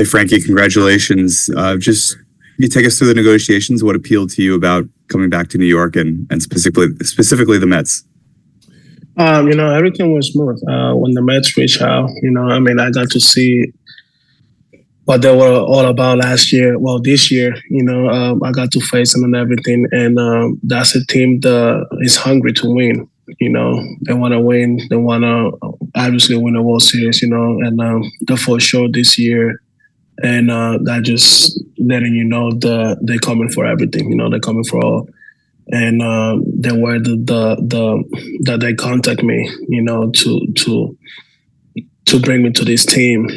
Hey, Frankie, congratulations. Just you take us through the negotiations. What appealed to you about coming back to New York and specifically the Mets? Everything was smooth. When the Mets reached out, I got to see what they were all about last year. Well, this year, I got to face them and everything. And that's a team that is hungry to win. They want to win. They want to obviously win the World Series, and they're for sure this year. And that just letting they're coming for everything. They're coming for all. And the way that they contact me, to bring me to this team,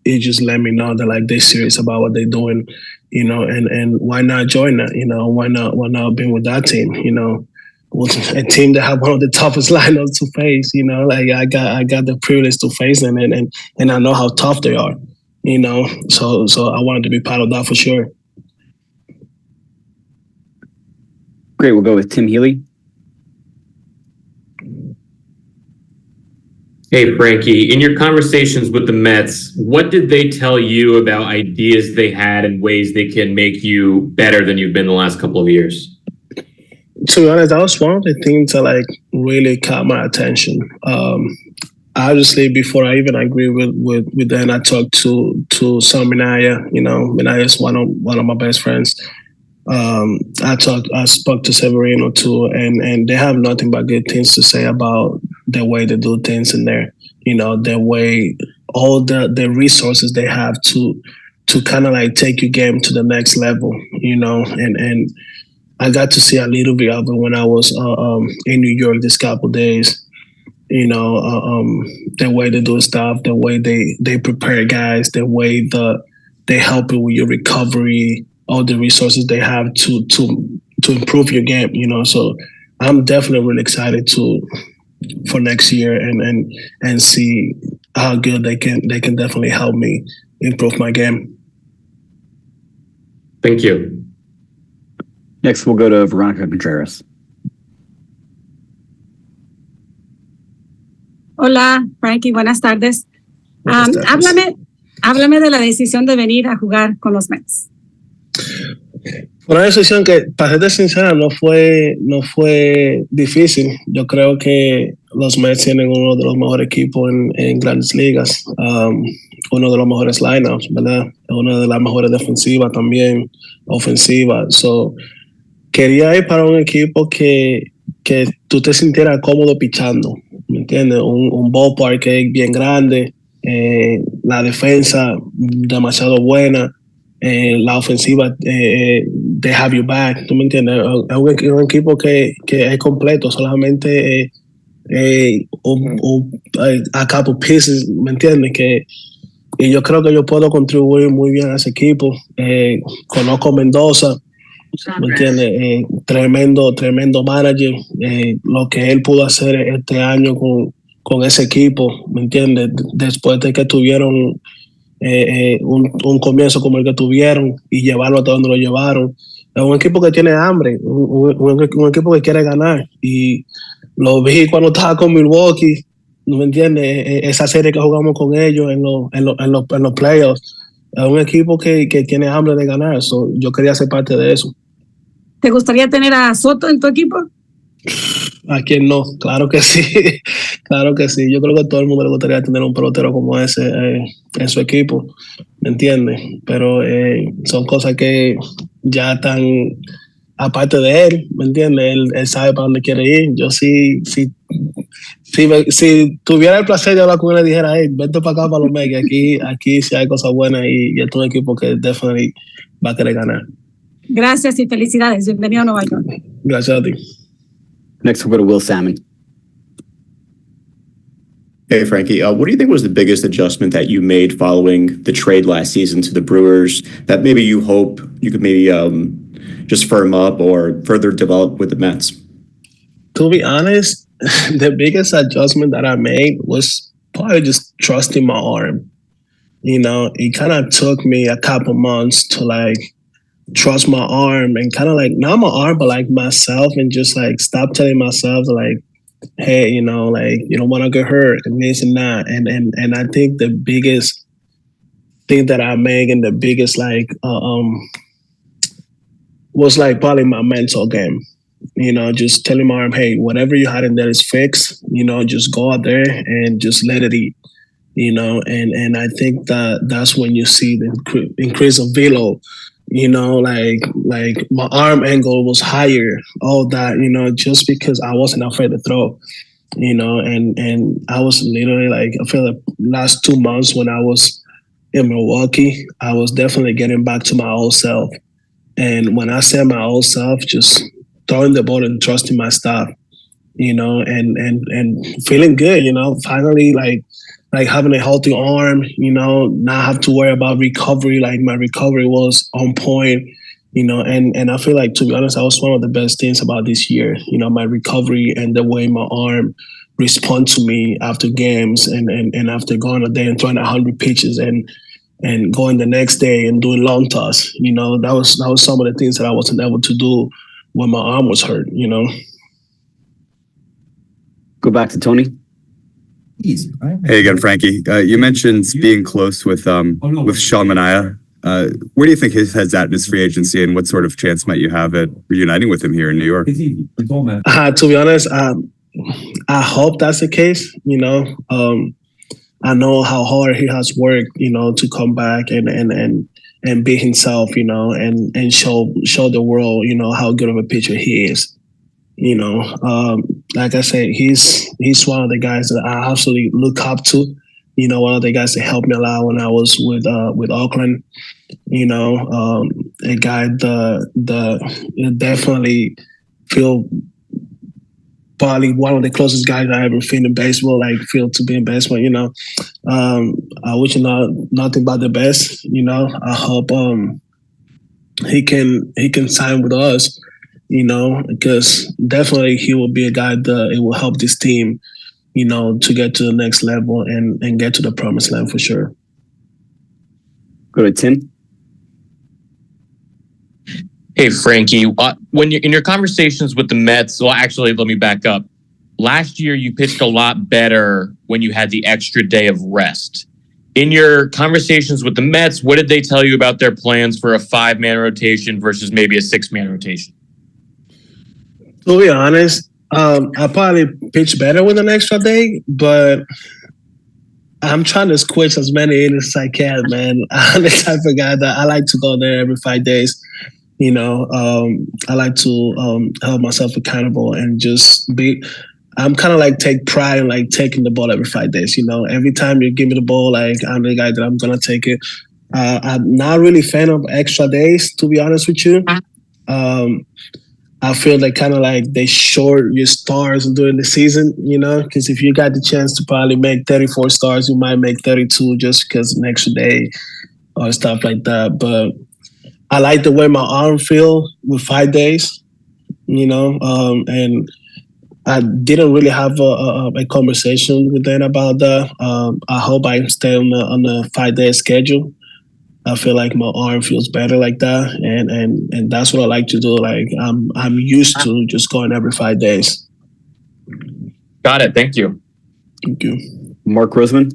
it just let me know that like they're serious about what they're doing, and why not join that? Why not be with that team? A team that have one of the toughest lineups to face. I got the privilege to face them, and I know how tough they are. So I wanted to be part of that for sure. Great, we'll go with Tim Healy. Hey, Frankie, in your conversations with the Mets, what did they tell you about ideas they had and ways they can make you better than you've been the last couple of years? To be honest, that was one of the things that really caught my attention. Obviously, before I even agreed with them, I talked to Sean Manaea. Manaea is one of my best friends. I spoke to Severino too, and they have nothing but good things to say about the way they do things in there. The way all the resources they have to kind of take your game to the next level. And I got to see a little bit of it when I was in New York this couple of days. The way they do stuff, the way they prepare guys, the way they help you with your recovery, all the resources they have to improve your game. So I'm definitely really excited for next year and see how good they can definitely help me improve my game. Thank you. Next, we'll go to Veronica Contreras. Hola, Frankie, buenas tardes. Háblame de la decisión de venir a jugar con los Mets. Una decisión que, para serte sincera, no fue difícil. Yo creo que los Mets tienen uno de los mejores equipos en grandes ligas, uno de los mejores lineups, ¿verdad? Una de las mejores defensivas también, ofensivas. So, quería ir para un equipo que tú te sintieras cómodo pichando, ¿me entiendes? Un ballpark que es bien grande, la defensa demasiado buena, la ofensiva they have you back, ¿tú me entiendes? Es un equipo que es completo, solamente a couple pieces, ¿me entiendes? Y yo creo que yo puedo contribuir muy bien a ese equipo. Conozco a Mendoza, ¿me entiendes? Tremendo manager. Lo que él pudo hacer este año con ese equipo, ¿me entiendes? Después de que tuvieron un comienzo como el que tuvieron y llevarlo hasta donde lo llevaron. Es un equipo que tiene hambre, un equipo que quiere ganar. Y lo vi cuando estaba con Milwaukee, ¿no me entiendes? Esa serie que jugamos con ellos en los playoffs. Es un equipo que tiene hambre de ganar. So, yo quería ser parte de eso. ¿Te gustaría tener a Soto en tu equipo? ¿A quién no? Claro que sí. Claro que sí. Yo creo que a todo el mundo le gustaría tener un pelotero como ese en su equipo, ¿me entiendes? Pero son cosas que ya están aparte de él, ¿me entiendes? Él sabe para dónde quiere ir. Yo si tuviera el placer de hablar con él, le dijera, hey, vente para acá para los Mets, aquí sí hay cosas buenas y es un equipo que definitivamente va a querer ganar. Gracias y felicidades. Bienvenido a Nueva York. Gracias a ti. Next, we'll go to Will Salmon. Hey, Frankie, what do you think was the biggest adjustment that you made following the trade last season to the Brewers that maybe you hope you could maybe just firm up or further develop with the Mets? To be honest, the biggest adjustment that I made was probably just trusting my arm. It kind of took me a couple months to trust my arm and kind of not my arm, but myself, and just stop telling myself hey, you don't want to get hurt and this and that. And I think the biggest thing that I made and the biggest was like probably my mental game. Just telling my arm, hey, whatever you had in there is fixed. Just go out there and just let it eat. And I think that's when you see the increase of velo. Like my arm angle was higher. All that, just because I wasn't afraid to throw. And I was literally like, I feel like last 2 months when I was in Milwaukee, I was definitely getting back to my old self. And when I say my old self, just throwing the ball and trusting my stuff, and feeling good, finally like having a healthy arm, not have to worry about recovery. Like my recovery was on point, and I feel like, to be honest, that was one of the best things about this year, my recovery and the way my arm respond to me after games and after going a day and throwing 100 pitches and going the next day and doing long toss. That was some of the things that I wasn't able to do when my arm was hurt. Go back to Tony. Easy, right? Hey again, Frankie. You mentioned being close with Sean Manaea. Where do you think his head's at in his free agency, and what sort of chance might you have at reuniting with him here in New York? To be honest, I hope that's the case. I know how hard he has worked, to come back and be himself, and show the world, how good of a pitcher he is. Like I said, he's one of the guys that I absolutely look up to. One of the guys that helped me a lot when I was with Oakland. A guy that definitely feel probably one of the closest guys I ever feel in baseball, like feel to be in baseball. I wish him nothing but the best. I hope he can sign with us. Because definitely he will be a guy that it will help this team, to get to the next level and get to the promised land for sure. Go to Tim. Hey, Frankie, when you're in your conversations with the Mets, well, actually, let me back up. Last year, you pitched a lot better when you had the extra day of rest. In your conversations with the Mets, what did they tell you about their plans for a 5-man rotation versus maybe a 6-man rotation? To be honest, I probably pitch better with an extra day, but I'm trying to squish as many innings as I can, man. I'm the type of guy that I like to go there every 5 days. I like to hold myself accountable and just be. I'm kind of like take pride in like taking the ball every 5 days. Every time you give me the ball, like I'm the guy that I'm gonna take it. I'm not really a fan of extra days, to be honest with you. I feel like kind of like they short your stars during the season, because if you got the chance to probably make 34 stars, you might make 32 just because an extra day or stuff like that. But I like the way my arm feel with 5 days, and I didn't really have a conversation with them about that. I hope I stay on the 5-day schedule. I feel like my arm feels better like that, and that's what I like to do. Like I'm used to just going every 5 days. Got it. Thank you. Thank you. Mark Roseman.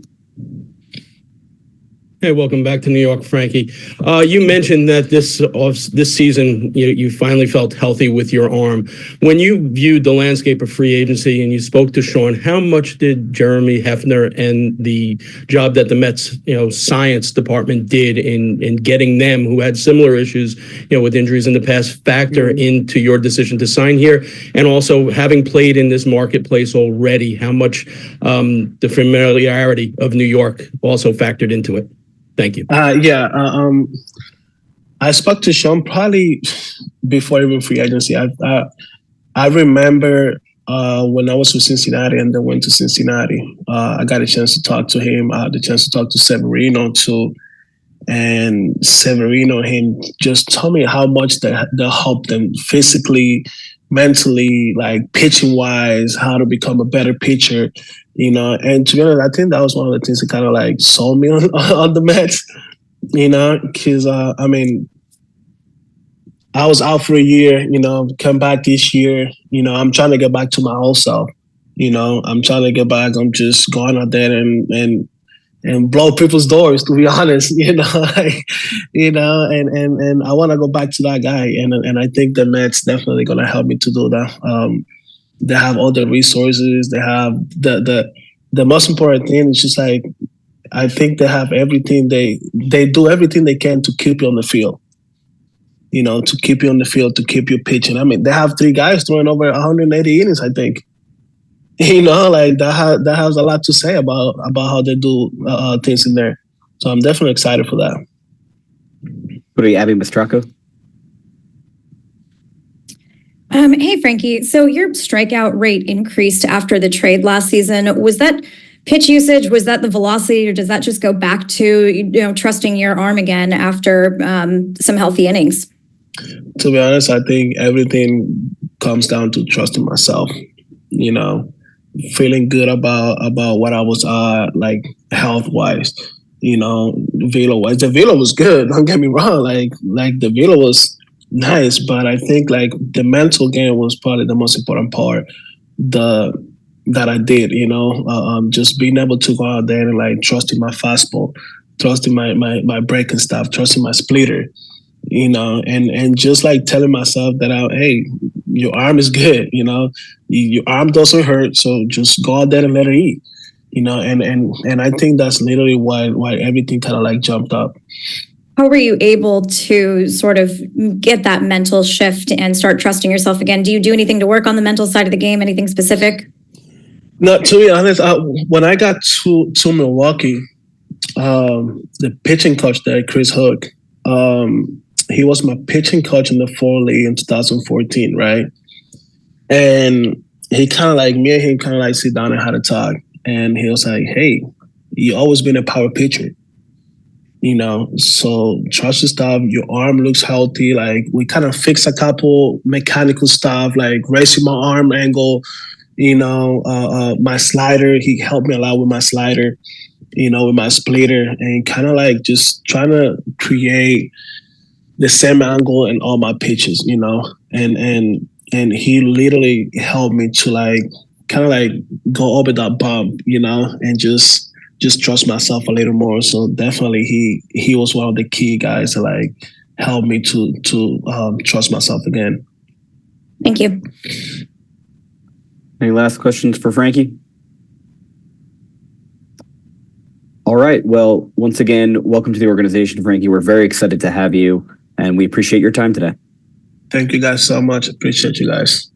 Hey, welcome back to New York, Frankie. You mentioned that this season you finally felt healthy with your arm. When you viewed the landscape of free agency and you spoke to Sean, how much did Jeremy Hefner and the job that the Mets science department did in getting them, who had similar issues with injuries in the past, factor into your decision to sign here? And also, having played in this marketplace already, how much the familiarity of New York also factored into it? Thank you. I spoke to Sean probably before even free agency. I remember when I was with Cincinnati and then went to Cincinnati. I got a chance to talk to him. I had the chance to talk to Severino too. And Severino, him just told me how much that helped them physically, mentally, like pitching wise, how to become a better pitcher. And to be honest, I think that was one of the things that kind of like sold me on the Mets, because I was out for a year, come back this year, I'm trying to get back to my old self, I'm trying to get back. I'm just going out there and blow people's doors, to be honest, and I want to go back to that guy. And I think the Mets definitely going to help me to do that. They have all the resources. They have the most important thing is just like, I think they have everything. They do everything they can to keep you on the field. To keep you on the field, to keep you pitching. I mean, they have 3 guys throwing over 180 innings, I think. Like that has a lot to say about how they do things in there. So I'm definitely excited for that. What are you, Abby Mastracco? Hey, Frankie. So your strikeout rate increased after the trade last season. Was that pitch usage? Was that the velocity, or does that just go back to trusting your arm again after some healthy innings? To be honest, I think everything comes down to trusting myself. Feeling good about what I was like health wise. Velo wise, the velo was good. Don't get me wrong. Like the velo was nice, but I think like the mental game was probably the most important part. That I did, just being able to go out there and like trusting my fastball, trusting my breaking stuff, trusting my splitter, and just like telling myself that, hey, your arm is good, your arm doesn't hurt, so just go out there and let it eat, and I think that's literally why everything kind of like jumped up. How were you able to sort of get that mental shift and start trusting yourself again? Do you do anything to work on the mental side of the game? Anything specific? No, to be honest, when I got to Milwaukee, the pitching coach there, Chris Hook, he was my pitching coach in the fall league in 2014, right? And he kind of like, me and him kind of like sit down and had a talk. And he was like, hey, you always been a power pitcher. So trust your stuff. Your arm looks healthy. Like we kind of fixed a couple mechanical stuff, like raising my arm angle, my slider. He helped me a lot with my slider, with my splitter, and kind of like just trying to create the same angle in all my pitches, and he literally helped me to like kind of like go over that bump, and just trust myself a little more. So definitely he was one of the key guys that like helped me to trust myself again. Thank you. Any last questions for Frankie? All right. Well, once again, welcome to the organization, Frankie. We're very excited to have you, and we appreciate your time today. Thank you guys so much. Appreciate you guys.